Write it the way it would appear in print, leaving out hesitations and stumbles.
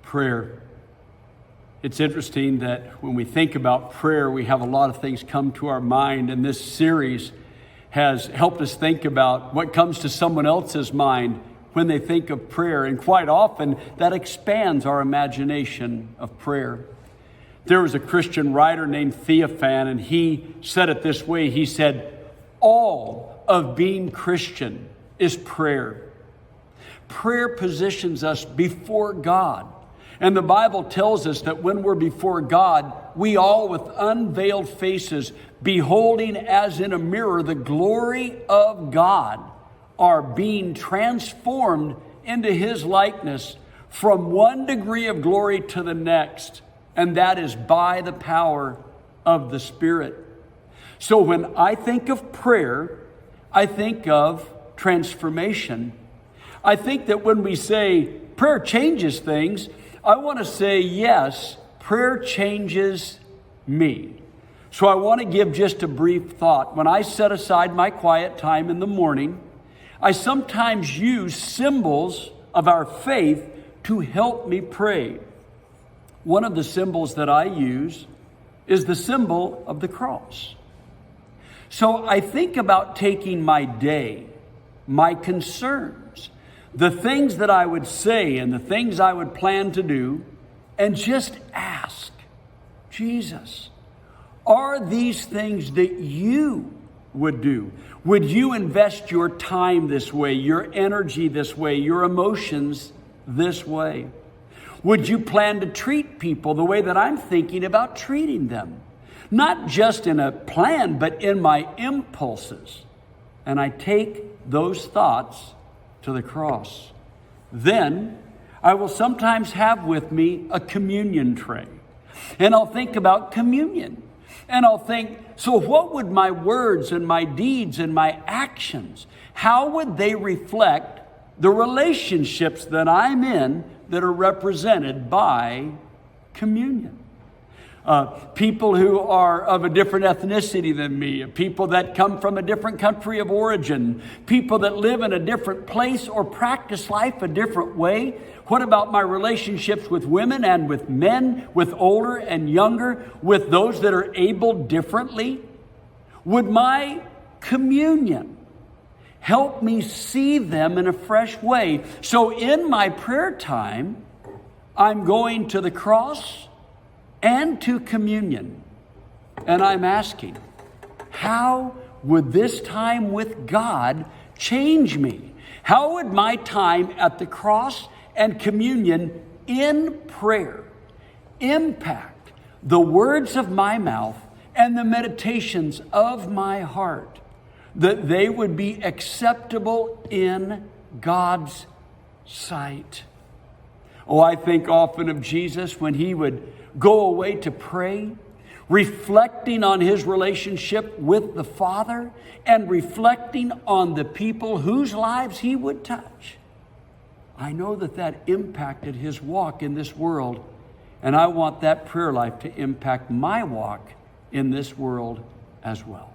Prayer. It's interesting that when we think about prayer, we have a lot of things come to our mind, and this series has helped us think about what comes to someone else's mind when they think of prayer, and quite often that expands our imagination of prayer. There was a Christian writer named Theophan, and he said it this way. He said, all of being Christian is prayer. Prayer positions us before God. And the Bible tells us that when we're before God, we all with unveiled faces, beholding as in a mirror the glory of God, are being transformed into His likeness from one degree of glory to the next. And that is by the power of the Spirit. So when I think of prayer, I think of transformation. I think that when we say prayer changes things, I want to say, yes, prayer changes me. So I want to give just a brief thought. When I set aside my quiet time in the morning, I sometimes use symbols of our faith to help me pray. One of the symbols that I use is the symbol of the cross. So I think about taking my day, my concerns, the things that I would say and the things I would plan to do, and just ask, Jesus, are these things that you would do? Would you invest your time this way, your energy this way, your emotions this way? Would you plan to treat people the way that I'm thinking about treating them? Not just in a plan, but in my impulses. And I take those thoughts to the cross. Then I will sometimes have with me a communion tray. And I'll think about communion. And I'll think, so what would my words and my deeds and my actions, how would they reflect the relationships that I'm in that are represented by communion? People who are of a different ethnicity than me, people that come from a different country of origin, people that live in a different place or practice life a different way. What about my relationships with women and with men, with older and younger, with those that are able differently? Would my communion help me see them in a fresh way? So in my prayer time, I'm going to the cross and to communion. And I'm asking, how would this time with God change me? How would my time at the cross and communion in prayer impact the words of my mouth and the meditations of my heart, that they would be acceptable in God's sight? Oh, I think often of Jesus when He would go away to pray, reflecting on His relationship with the Father and reflecting on the people whose lives He would touch. I know that that impacted His walk in this world, and I want that prayer life to impact my walk in this world as well.